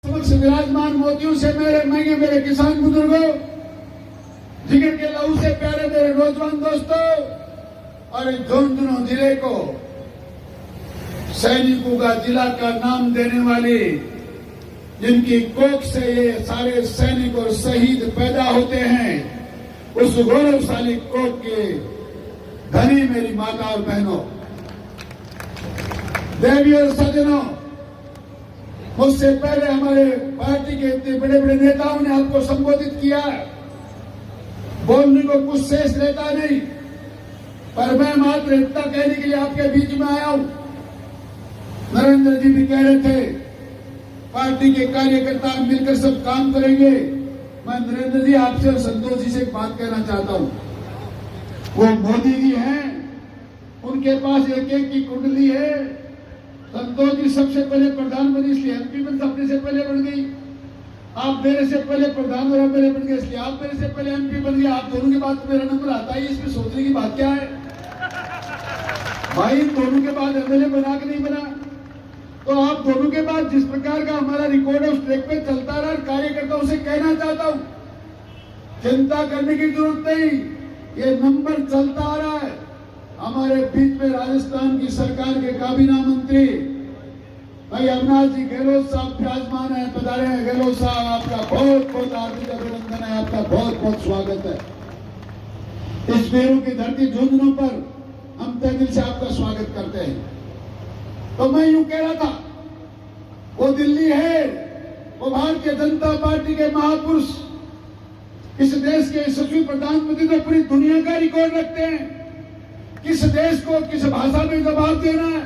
समक्ष विराजमान मोतियों से मेरे किसान बुजुर्गों, जिगर के लहू से प्यारे मेरे नौजवान दोस्तों, और झुंझुनू जिले को सैनिकों का जिला का नाम देने वाली, जिनकी कोख से ये सारे सैनिक और शहीद पैदा होते हैं, उस गौरवशाली कोख के धनी मेरी माता और बहनों, देवी और सज्जनों, मुझसे पहले हमारे पार्टी के इतने बड़े बड़े नेताओं ने आपको संबोधित किया, बोलने को कुछ शेष रहता नहीं, पर मैं मात्र इतना कहने के लिए आपके बीच में आया हूं। नरेंद्र जी भी कह रहे थे पार्टी के कार्यकर्ता मिलकर सब काम करेंगे। मैं नरेंद्र जी आपसे और संतोष जी से एक बात कहना चाहता हूं। वो मोदी जी हैं, उनके पास एक एक की कुंडली है। संतोष जी सबसे पहले प्रधानमंत्री, इसलिए एमपी में अपने से पहले बन गई। आप मेरे से पहले प्रधान और मेरे बन गए, इसलिए आप मेरे से पहले एमपी बन गए। आप दोनों के बाद मेरा नंबर आता ही, इसमें सोचने की बात क्या है भाई? दोनों के बाद एमएलए बना के नहीं बना, तो आप दोनों के बाद जिस प्रकार का हमारा रिकॉर्ड है उस ट्रैक पे चलता रहा। कार्यकर्ताओं से कहना चाहता हूं, चिंता करने की जरूरत नहीं, ये नंबर चलता आ रहा है। हमारे बीच में राजस्थान की सरकार के काबीना मंत्री भाई अविनाश जी गहलोत साहब विराजमान है, पधारे हैं। गहलोत साहब, आपका बहुत बहुत हार्दिक अभिनंदन है, आपका बहुत बहुत स्वागत है। इस वीरों की धरती झुंझुनू पर हम तहे दिल से आपका स्वागत करते हैं। तो मैं यूं कह रहा था, वो दिल्ली है, वो भारतीय जनता पार्टी के महापुरुष, इस देश के यशस्वी प्रधानमंत्री तो पूरी दुनिया का रिकॉर्ड रखते हैं। किस देश को किस भाषा में जवाब देना है,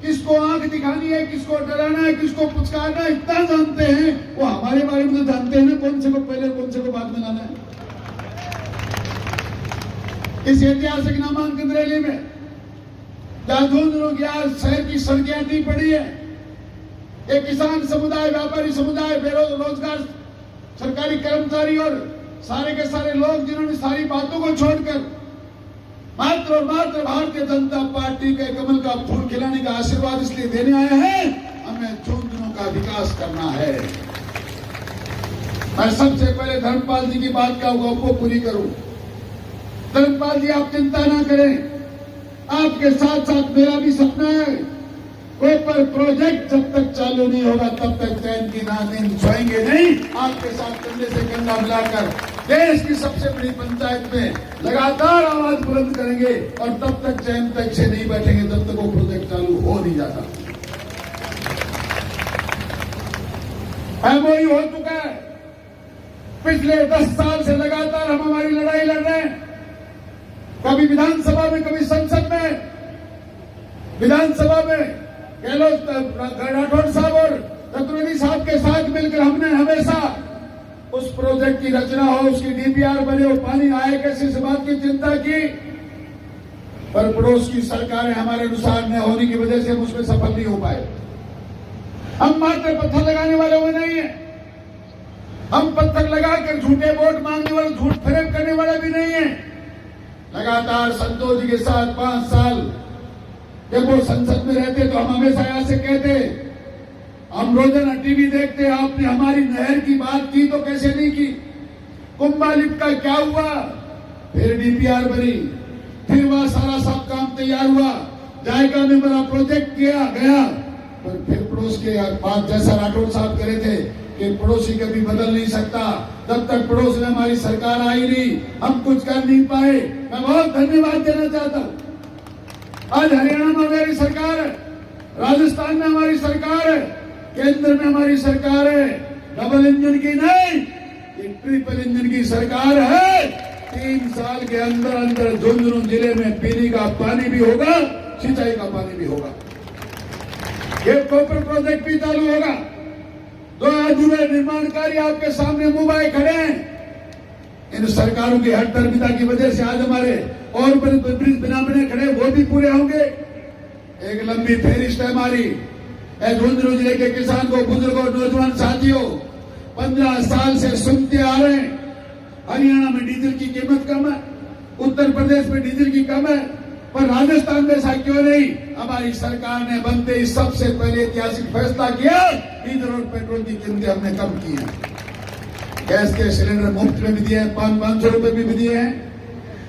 किसको आंख दिखानी है, किसको डराना है, किसको पुचकारना है, इतना जानते हैं। वो हमारे बारे में तो जानते हैं ना, कौन से को पहले कौन से को बाद में लाना है। इस ऐतिहासिक नामांकन रैली में जहां झुंझुनू की आज शहर की सड़कें नहीं पड़ी है, एक किसान समुदाय, व्यापारी समुदाय, बेरोजगार सरकारी कर्मचारी और सारे के सारे लोग, जिन्होंने सारी बातों को छोड़कर मात्र और मात्र भारतीय जनता पार्टी के कमल का फूल खिलाने का आशीर्वाद इसलिए देने आए हैं, हमें झुंझुनू का विकास करना है। मैं सबसे पहले धर्मपाल जी की बात का वो पूरी करूं। धर्मपाल जी, आप चिंता ना करें, आपके साथ साथ मेरा भी सपना है, कोई पर प्रोजेक्ट जब तक चालू नहीं होगा तब तक चैन की नींद सोएंगे नहीं। आपके साथ कंधे से कंधा मिलाकर देश की सबसे बड़ी पंचायत में लगातार आवाज बुलंद करेंगे, और तब तक चैन तक से नहीं बैठेंगे जब तक वो प्रोजेक्ट चालू हो नहीं जाता। एमओयू हो चुका है, पिछले 10 साल से लगातार हम हमारी लड़ाई लड़ रहे हैं, कभी विधानसभा में, कभी संसद में। विधानसभा में गहलोत राठौड़ साहब और चतुर्वेदी साहब के साथ मिलकर हमने हमेशा उस प्रोजेक्ट की रचना हो, उसकी डीपीआर बने हो, पानी आए कैसे, इस बात की चिंता की, पर पड़ोस की सरकारें हमारे अनुसार न होने की वजह से हम उसमें सफल नहीं हो पाए। हम मात्र पत्थर लगाने वाले हुए नहीं है, हम पत्थर लगाकर झूठे वोट मांगने वाले, झूठ फरेब करने वाले भी नहीं है। लगातार संतोष जी के साथ 5 साल जब वो संसद में रहते तो हम हमेशा यहां से कहते, हम रोजाना टीवी देखते, आपने हमारी नहर की बात की तो कैसे नहीं की, कुंभालिप का क्या हुआ, फिर डीपीआर बनी, फिर वह सारा सब काम तैयार हुआ, जायका में बड़ा प्रोजेक्ट किया गया, पर फिर पड़ोस के बात, जैसा राठौड़ साहब कह रहे थे कि पड़ोसी कभी बदल नहीं सकता, जब तक पड़ोस में हमारी सरकार आई नहीं हम कुछ कर नहीं पाए। मैं बहुत धन्यवाद देना चाहता हूं। आज हरियाणा में हमारी सरकार है, राजस्थान में हमारी सरकार है, केंद्र में हमारी सरकार है, डबल इंजन की नहीं, ये ट्रिपल इंजन की सरकार है। 3 साल के अंदर अंदर झुंझुनू जिले में पीने का पानी भी होगा, सिंचाई का पानी भी होगा, ये कॉपर प्रोजेक्ट भी चालू होगा। 2 अधूरे निर्माण कार्य आपके सामने मुंबई खड़े हैं। इन सरकारों की हठधर्मिता की वजह से आज हमारे और ब्रिज बिना बने खड़े, वो भी पूरे होंगे। एक लंबी फेरिस्त है हमारी, झुंझुनू जिले के किसान को, बुजुर्गों, नौजवान साथियों, 15 साल से सुनते आ रहे हैं हरियाणा में डीजल की कीमत कम है, उत्तर प्रदेश में डीजल की कम है, पर राजस्थान में ऐसा क्यों नहीं? हमारी सरकार ने बनते ही सबसे पहले ऐतिहासिक फैसला किया, डीजल और पेट्रोल की कीमतें हमने कम की हैं। गैस के सिलेंडर मुफ्त में भी दिए हैं, 500 रुपए भी दिए हैं।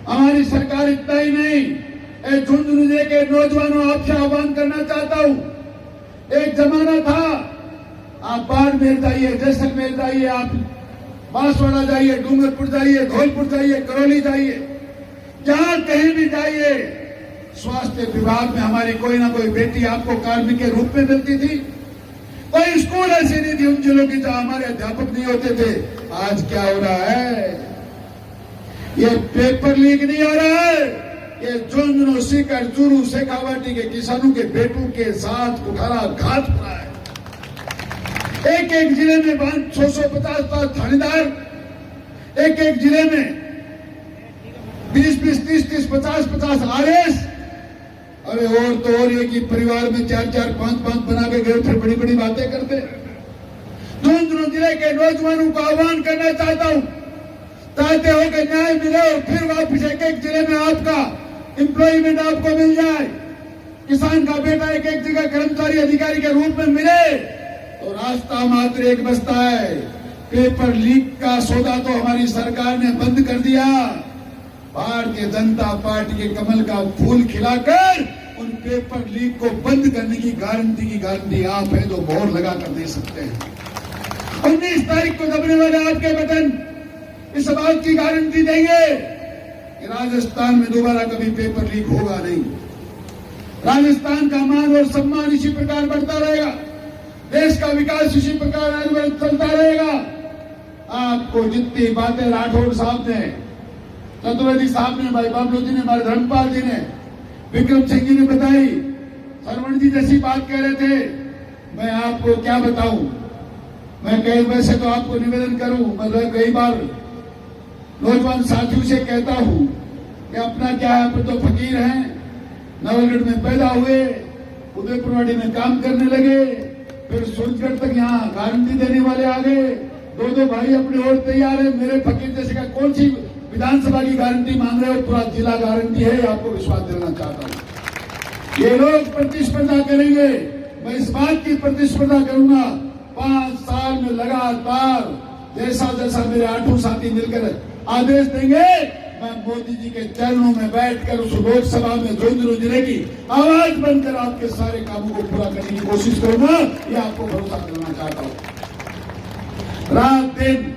हमारी सरकार इतना ही नहीं, झुंझुनू जिले के नौजवानों आपसे आह्वान करना चाहता हूं। एक जमाना था, आप बाड़मेर जाइए, जैसलमेर जाइए, आप बांसवाड़ा जाइए, डूंगरपुर जाइए, धौलपुर जाइए, करौली जाइए, जहां कहीं भी जाइए, स्वास्थ्य विभाग में हमारी कोई ना कोई बेटी आपको कार्मिक के रूप में मिलती थी। कोई स्कूल ऐसे नहीं थी उन जिलों की जहां हमारे अध्यापक नहीं होते थे। आज क्या हो रहा है? ये पेपर लीक नहीं हो रहा है, ये झुंझुनू, सीकर, चूरू, शेखावाटी के किसानों के बेटों के साथ कुठाराघात हो रहा है। एक एक जिले में 150 थानेदार, एक एक जिले में 20-20, 30-30, 50-50 आरएस। अरे और तो और ये कि परिवार में 4-4, 5-5 बना के गए, फिर बड़ी बड़ी बातें करते। झुंझुनू जिले के नौजवानों को आह्वान करना चाहता हूं, चाहते हो कि न्याय मिले और फिर वापिस एक एक जिले में आपका एम्प्लॉयमेंट आपको मिल जाए, किसान का बेटा एक एक जगह कर्मचारी अधिकारी के रूप में मिले, तो रास्ता मात्र एक बचता है। पेपर लीक का सौदा तो हमारी सरकार ने बंद कर दिया। भारतीय जनता पार्टी के कमल का फूल खिलाकर उन पेपर लीक को बंद करने की गारंटी आप हैं, जो मोहर लगा कर दे सकते हैं। 19 तारीख को दबने वाले आपके बटन इस बात की गारंटी देंगे कि राजस्थान में दोबारा कभी पेपर लीक होगा नहीं। राजस्थान का मान और सम्मान इसी प्रकार बढ़ता रहेगा, देश का विकास इसी प्रकार चलता रहेगा। आपको जितनी बातें राठौड़ साहब ने, चतुर्वेदी साहब ने, भाई बाबलू जी ने, हमारे धर्मपाल जी ने, विक्रम सिंह जी ने बताई, सरवण जी जैसी बात कह रहे थे, मैं आपको क्या बताऊं। मैं वैसे तो आपको निवेदन करूं, मैं कई बार नौजवान साथियों से कहता हूं कि अपना क्या है, तो फकीर हैं, नवलगढ़ में पैदा हुए, उदयपुरवाड़ी में काम करने लगे, फिर सूरजगढ़ तक यहाँ गारंटी देने वाले आ गए। दो भाई अपनी ओर तैयार है। मेरे फकीर जैसे का कौन सी विधानसभा की गारंटी मांग रहे हो? पूरा जिला गारंटी है, आपको विश्वास दिलाना चाहता हूं। ये लोग प्रतिस्पर्धा करेंगे, मैं इस बात की प्रतिस्पर्धा करूंगा। 5 साल में लगातार जैसा जैसा मेरे 8 साथी मिलकर आदेश देंगे, मैं मोदी जी के चरणों में बैठकर उस लोकसभा में झुंझुनू जिले की आवाज बनकर आपके सारे कामों को पूरा करने की कोशिश करूंगा। ये आपको भरोसा दिलाना चाहता हूं। रात दिन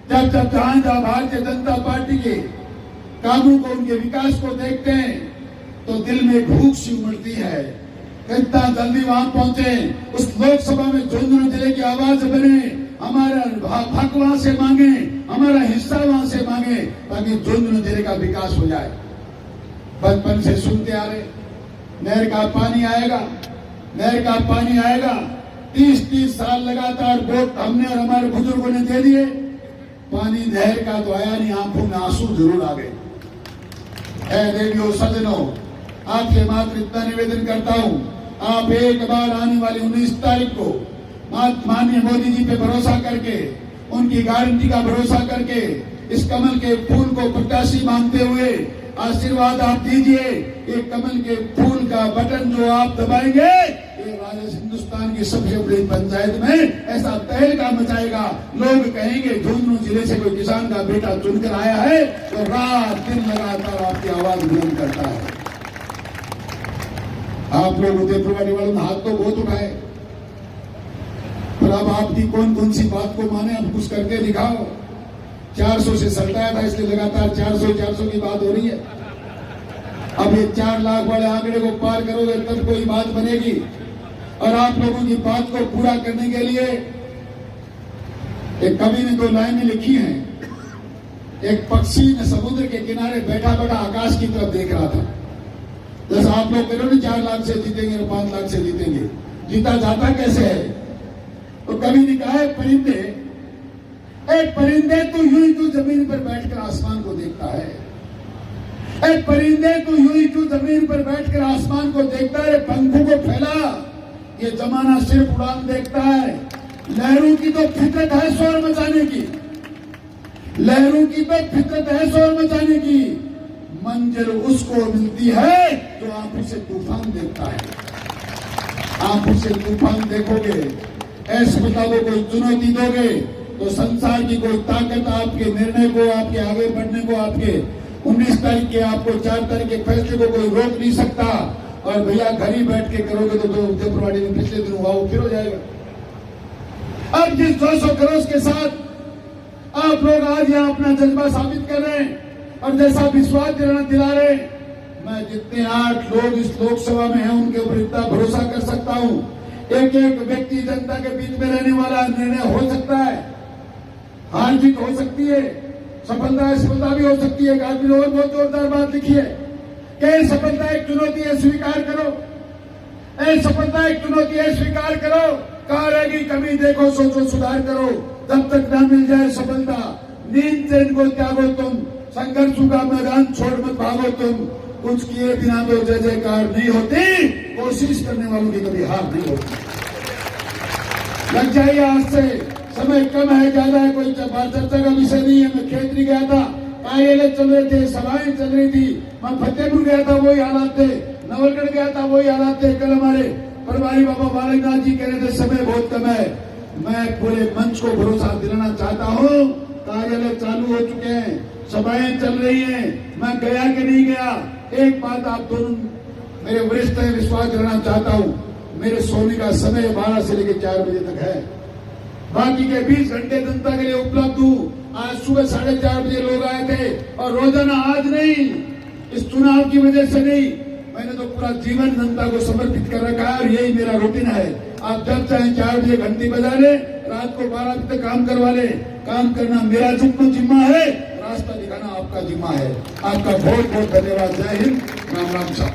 जब जहां भारतीय जनता पार्टी के कामों को, उनके विकास को देखते हैं तो दिल में भूख सी उमड़ती है। कितना जल्दी वहां पहुंचे, उस लोकसभा में झुंझुनू जिले की आवाज बने, हमारा हक वहां से मांगे, हमारा हिस्सा वहां से मांगे, ताकि झुंझुनू जिले का विकास हो जाए। बचपन से सुनते आ रहे, नहर का पानी आएगा, नहर का पानी आएगा। 30-30 साल लगातार वोट हमने और हमारे बुजुर्गों ने दे दिए, पानी नहर का तो आया नहीं, आंखों में आंसू जरूर आ गए। देवियों सज्जनों, आपसे मात्र इतना निवेदन करता हूं, आप एक बार आने वाली 19 तारीख को माननीय मोदी जी पे भरोसा करके, उनकी गारंटी का भरोसा करके, इस कमल के फूल को प्रत्याशी मानते हुए आशीर्वाद आप दीजिए। ये कमल के फूल का बटन जो आप दबाएंगे, ये हिंदुस्तान की सबसे बड़ी पंचायत में ऐसा तहलका मचाएगा। लोग कहेंगे झुंझुनू जिले से कोई किसान का बेटा चुनकर आया है, तो रात दिन लगातार आपकी आवाज बुलंद करता है। आप लोग उदयपुरवाड़ी वालों ने हाथ तो बहुत उठाए, पर अब आपकी कौन कौन सी बात को माने, अब कुछ करके दिखाओ। 400 से सल्टाया था, इसलिए लगातार 400 की बात हो रही है। अब ये 4 लाख वाले आंकड़े को पार करोगे तब कोई बात बनेगी। और आप लोगों की बात को पूरा करने के लिए एक कवि ने 2 लाइनें लिखी हैं। एक पक्षी ने समुद्र के किनारे बैठा बैठा आकाश की तरफ देख रहा था। जैसा आप लोग कह रहे हो 4 लाख से जीतेंगे और 5 लाख से जीतेंगे, जीता जाता कैसे है? तो कवि ने कहा है, परिंदे तो यूं ही तू जमीन पर बैठकर आसमान को देखता है। परिंदे तो यूं ही तू जमीन पर बैठकर आसमान को देखता है, पंखों को फैला, ये जमाना सिर्फ उड़ान देखता है। लहरों की तो फितरत है शोर मचाने की, लहरों की तो फितरत है शोर मचाने की, मंजिल उसको मिलती है जो आंखों से तूफान देखता है। आंखों से तूफान देखोगे, असफलता को कोई चुनौती दोगे तो संसार की कोई ताकत आपके निर्णय को, आपके आगे बढ़ने को, आपके 19 तारीख के आपको 4 तारीख के फैसले को कोई रोक नहीं सकता। और भैया घर ही बैठ के करोगे तो जो उदयपुरवाड़ी में पिछले दिन हुआ वो फिर हो जाएगा। अब जिस 200 करोड़ के साथ आप लोग आज यहाँ अपना जज्बा साबित कर रहे हैं और जैसा विश्वास दिला रहे हैं, मैं जितने 8 लोग इस लोकसभा में हैं उनके ऊपर इतना भरोसा कर सकता हूं। एक एक व्यक्ति जनता के बीच में रहने वाला निर्णय हो सकता है, हार जीत हो सकती है, सफलता असफलता भी हो सकती है। एक आदमी ने और बहुत जोरदार बात लिखी है कि सफलता एक चुनौती है, स्वीकार करो। सफलता एक चुनौती है, स्वीकार करो। कहाँ रहेगी कमी देखो, सोचो, सुधार करो। जब तक ना मिल जाए सफलता, नींद से इनको त्यागो तुम, संघर्षों का मैदान छोड़ मत भागो तुम। कुछ किए बिना तो जय जयकार नहीं होती, कोशिश करने वालों की कभी हार नहीं होती। लग जाइए आज से, समय कम है, ज्यादा है, कोई चर्चा का विषय नहीं है। मैं खेतरी गया था, कार्यालय चल रहे थे, सभाएं चल रही थी। मैं फतेहपुर गया था, वही हालात थे। नवलगढ़ गया था, वही हालात थे। कल हमारे प्रभारी बाबा बालकनाथ जी कह रहे थे समय बहुत कम है। मैं पूरे मंच को भरोसा दिलाना चाहता हूँ, कार्यालय चालू हो चुके हैं, सभाएं चल रही हैं। मैं गया कि नहीं गया, एक बात आप दोनों मेरे वरिष्ठ हैं, विश्वास दिलाना चाहता हूँ, मेरे सोने का समय 12 से लेकर 4 बजे तक है। बाकी के 20 घंटे जनता के लिए उपलब्ध हूँ। आज सुबह 4:30 बजे लोग आए थे और रोजाना, आज नहीं, इस चुनाव की वजह से नहीं, मैंने तो पूरा जीवन जनता को समर्पित कर रखा है और यही मेरा रूटीन है। आप जब चाहे 4 बजे घंटी बजा ले, रात को 12 बजे तक काम करवा ले। काम करना मेरा जिम्मा है, रास्ता दिखाना आपका जिम्मा है। आपका बहुत बहुत धन्यवाद। जय हिंद, राम राम साहब।